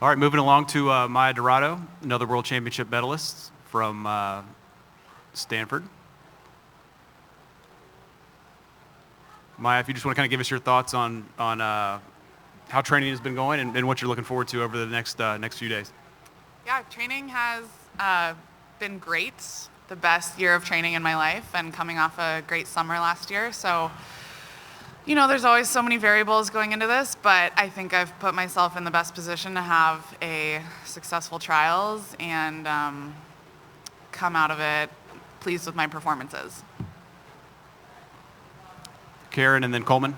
All right, moving along to Maya Dirado, another World Championship medalist from Stanford. Maya, if you just want to kind of give us your thoughts on how training has been going and what you're looking forward to over the next few days. Yeah, training has been great. The best year of training in my life, and coming off a great summer last year. So, there's always so many variables going into this, but I think I've put myself in the best position to have a successful trials and come out of it pleased with my performances. Karen and then Coleman.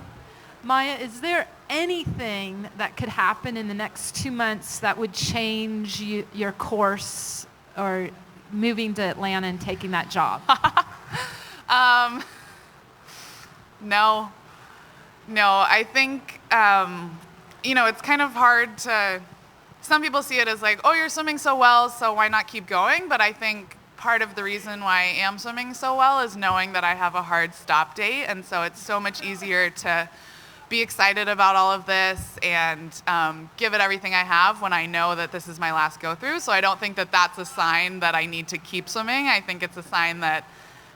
Maya, is there anything that could happen in the next 2 months that would change your course or moving to Atlanta and taking that job? No, I think, it's kind of hard to, some people see it as like, oh, you're swimming so well, so why not keep going? But I think part of the reason why I am swimming so well is knowing that I have a hard stop date. And so it's so much easier to be excited about all of this and give it everything I have when I know that this is my last go through. So I don't think that that's a sign that I need to keep swimming. I think it's a sign that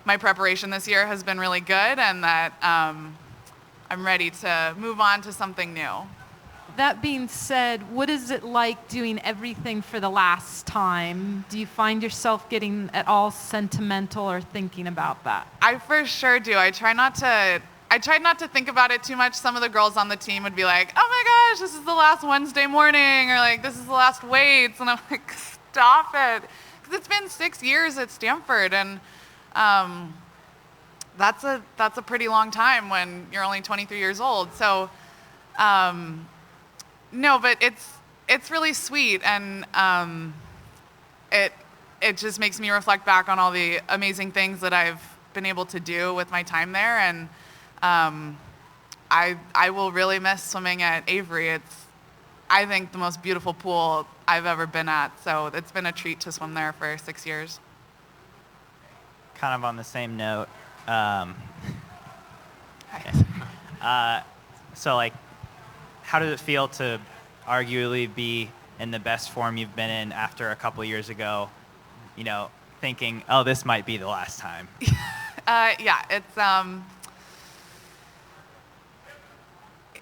my preparation this year has been really good and that I'm ready to move on to something new. That being said, what is it like doing everything for the last time? Do you find yourself getting at all sentimental or thinking about that? I for sure do. I tried not to think about it too much. Some of the girls on the team would be like, oh my gosh, this is the last Wednesday morning, or like, this is the last weights. And I'm like, stop it. Because it's been 6 years at Stanford, and that's a pretty long time when you're only 23 years old. So, no, but it's really sweet, and it just makes me reflect back on all the amazing things that I've been able to do with my time there, and I will really miss swimming at Avery. It's, I think, the most beautiful pool I've ever been at, so it's been a treat to swim there for 6 years. Kind of on the same note, so like, how does it feel to arguably be in the best form you've been in after a couple of years ago, thinking, oh, this might be the last time? Yeah,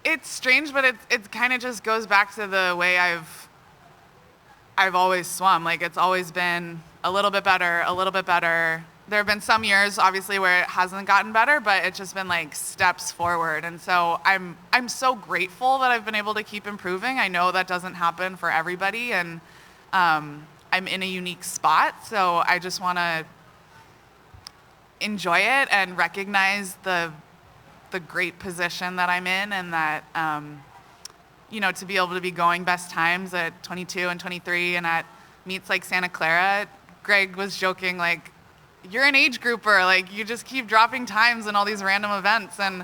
it's strange, but it kind of just goes back to the way I've always swum. Like, it's always been a little bit better, a little bit better. There have been some years, obviously, where it hasn't gotten better, but it's just been like steps forward. And so I'm so grateful that I've been able to keep improving. I know that doesn't happen for everybody, and I'm in a unique spot. So I just want to enjoy it and recognize the great position that I'm in, and that, to be able to be going best times at 22 and 23 and at meets like Santa Clara. Greg was joking, like, you're an age grouper, like, you just keep dropping times in all these random events. And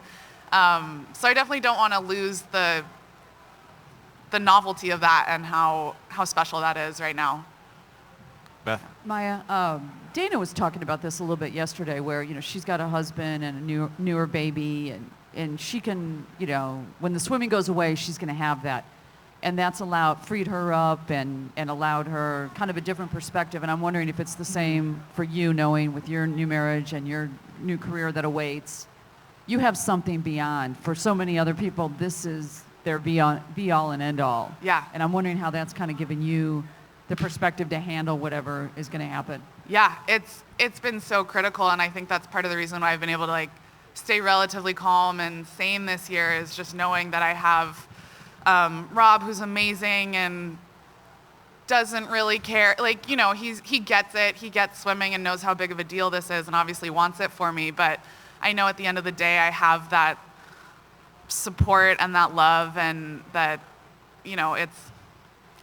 so I definitely don't want to lose the novelty of that and how special that is right now. Beth? Maya, Dana was talking about this a little bit yesterday, where, she's got a husband and a newer baby, and she can, when the swimming goes away, she's going to have that. And that's freed her up and allowed her kind of a different perspective. And I'm wondering if it's the same for you, knowing with your new marriage and your new career that awaits. You have something beyond. For so many other people, this is their be all and end all. Yeah. And I'm wondering how that's kind of given you the perspective to handle whatever is going to happen. Yeah, it's been so critical, and I think that's part of the reason why I've been able to stay relatively calm and sane this year, is just knowing that I have Rob, who's amazing and doesn't really care. He gets it. He gets swimming and knows how big of a deal this is, and obviously wants it for me. But I know at the end of the day, I have that support and that love, and that,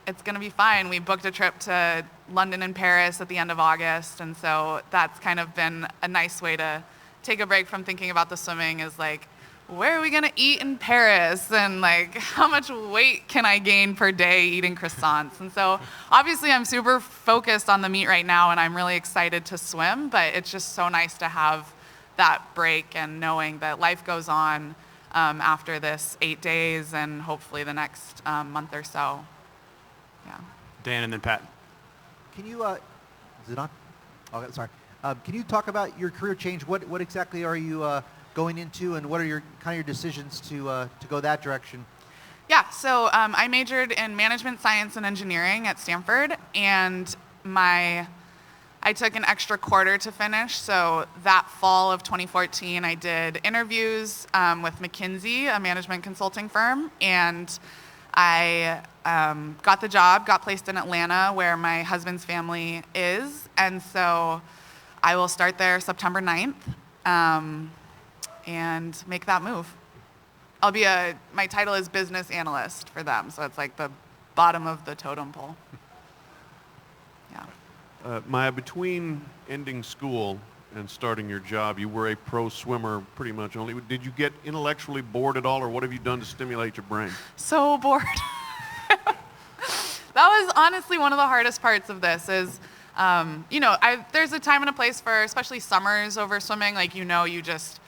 it's going to be fine. We booked a trip to London and Paris at the end of August, and so that's kind of been a nice way to take a break from thinking about the swimming, is like, where are we going to eat in Paris? And how much weight can I gain per day eating croissants? And so obviously I'm super focused on the meet right now, and I'm really excited to swim, but it's just so nice to have that break and knowing that life goes on after this 8 days and hopefully the next month or so. Yeah. Dan and then Pat. Can you, is it on? Oh, sorry. Can you talk about your career change? What exactly are you going into, and what are your decisions to go that direction? Yeah, so I majored in management science and engineering at Stanford, and I took an extra quarter to finish. So that fall of 2014, I did interviews with McKinsey, a management consulting firm, and I got the job, got placed in Atlanta, where my husband's family is, and so I will start there September 9th and make that move. My title is business analyst for them, so it's like the bottom of the totem pole. Yeah. Maya, between ending school and starting your job, you were a pro swimmer pretty much only. Did you get intellectually bored at all, or what have you done to stimulate your brain? So bored. That was honestly one of the hardest parts of this is, there's a time and a place for, especially summers over swimming, like, you just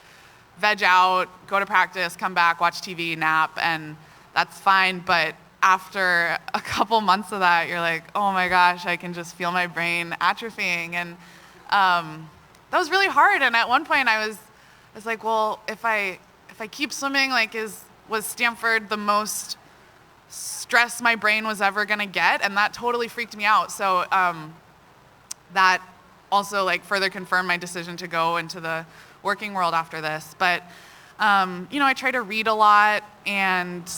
veg out, go to practice, come back, watch TV, nap, and that's fine. But after a couple months of that, you're like, oh my gosh, I can just feel my brain atrophying. And that was really hard. And at one point I was like, well, if I keep swimming, was Stanford the most stress my brain was ever gonna get? And that totally freaked me out. So that also further confirmed my decision to go into the working world after this. But I try to read a lot, and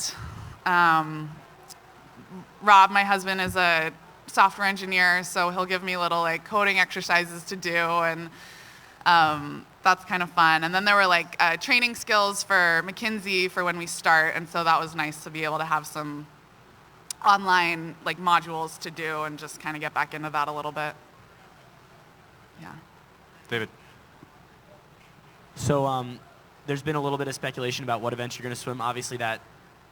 Rob, my husband, is a software engineer, so he'll give me little coding exercises to do, and that's kind of fun. And then there were training skills for McKinsey for when we start, and so that was nice to be able to have some online modules to do and just kind of get back into that a little bit. Yeah. David. So there's been a little bit of speculation about what events you're going to swim. Obviously, that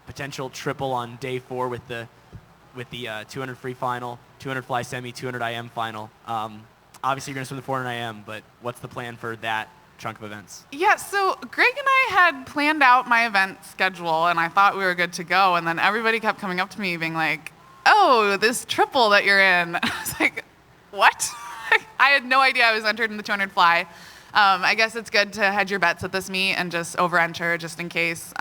potential triple on day 4 with the 200 free final, 200 fly semi, 200 IM final. Obviously, you're going to swim the 400 IM, but what's the plan for that chunk of events? Yeah, so Greg and I had planned out my event schedule, and I thought we were good to go. And then everybody kept coming up to me being like, oh, this triple that you're in. I was like, what? I had no idea I was entered in the 200 fly. I guess it's good to hedge your bets at this meet and just over-enter just in case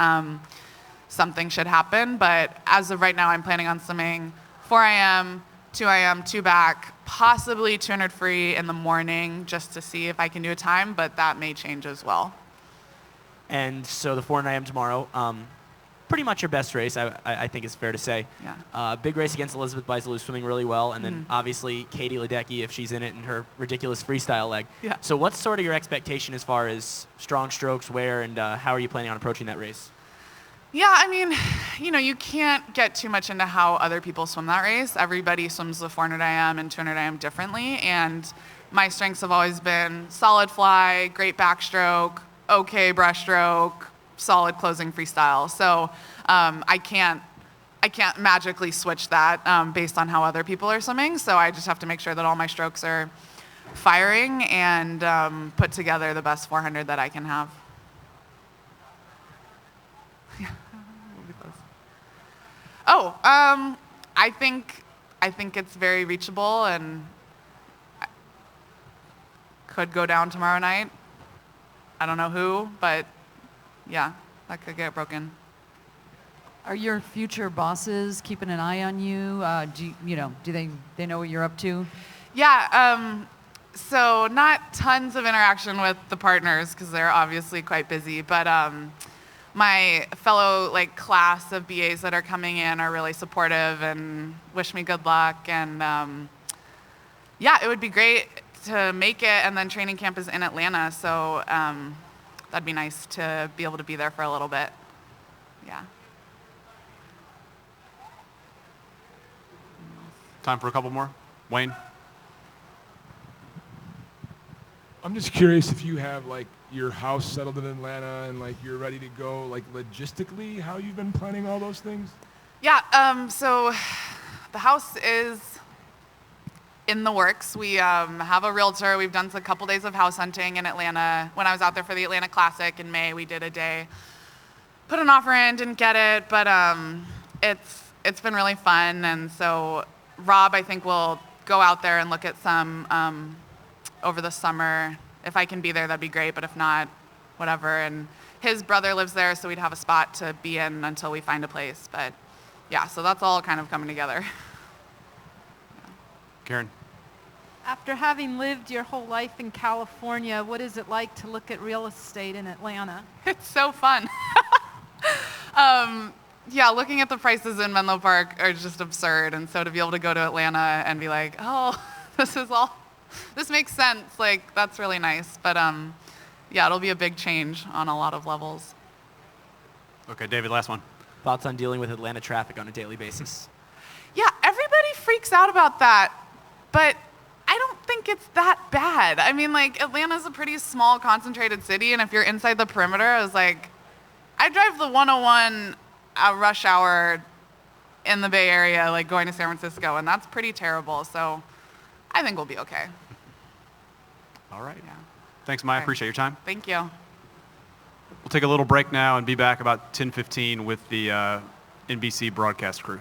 something should happen. But as of right now, I'm planning on swimming 4 IM, 2 IM, 2 back, possibly 200 free in the morning just to see if I can do a time, but that may change as well. And so the 400 IM tomorrow, pretty much your best race, I think is fair to say. Yeah. Big race against Elizabeth Beisel, who's swimming really well, and then obviously Katie Ledecky, if she's in it, in her ridiculous freestyle leg. Yeah. So what's sort of your expectation as far as strong strokes, where, and how are you planning on approaching that race? Yeah, I mean, you can't get too much into how other people swim that race. Everybody swims the 400 IM and 200 IM differently, and my strengths have always been solid fly, great backstroke, okay breaststroke, solid closing freestyle. So I can't magically switch that based on how other people are swimming. So I just have to make sure that all my strokes are firing and put together the best 400 that I can have. Yeah. Oh, I think it's very reachable and could go down tomorrow night. I don't know who, but yeah, that could get broken. Are your future bosses keeping an eye on you? Do they know what you're up to? Yeah, so not tons of interaction with the partners because they're obviously quite busy, but my fellow class of BAs that are coming in are really supportive and wish me good luck. And yeah, it would be great to make it, and then training camp is in Atlanta, so that'd be nice to be able to be there for a little bit. Yeah. Time for a couple more. Wayne? I'm just curious if you have your house settled in Atlanta and you're ready to go, logistically, how you've been planning all those things? Yeah, so the house is in the works. We have a realtor. We've done a couple days of house hunting in Atlanta. When I was out there for the Atlanta Classic in May, we did a day. Put an offer in, didn't get it, but it's been really fun, and so Rob, I think, will go out there and look at some over the summer. If I can be there, that'd be great, but if not, whatever. And his brother lives there, so we'd have a spot to be in until we find a place. But yeah, so that's all kind of coming together. Karen. After having lived your whole life in California, what is it like to look at real estate in Atlanta? It's so fun. Yeah, looking at the prices in Menlo Park are just absurd. And so to be able to go to Atlanta and be like, oh, this makes sense. Like, that's really nice. But yeah, it'll be a big change on a lot of levels. Okay, David, last one. Thoughts on dealing with Atlanta traffic on a daily basis? Yeah, everybody freaks out about that, but I don't think it's that bad. I mean, like, Atlanta's a pretty small, concentrated city, and if you're inside the perimeter, I was like, I drive the 101 at rush hour in the Bay Area, like going to San Francisco, and that's pretty terrible. So I think we'll be okay. All right. Yeah. Thanks, Maya. Okay. Appreciate your time. Thank you. We'll take a little break now and be back about 10:15 with the NBC broadcast crew.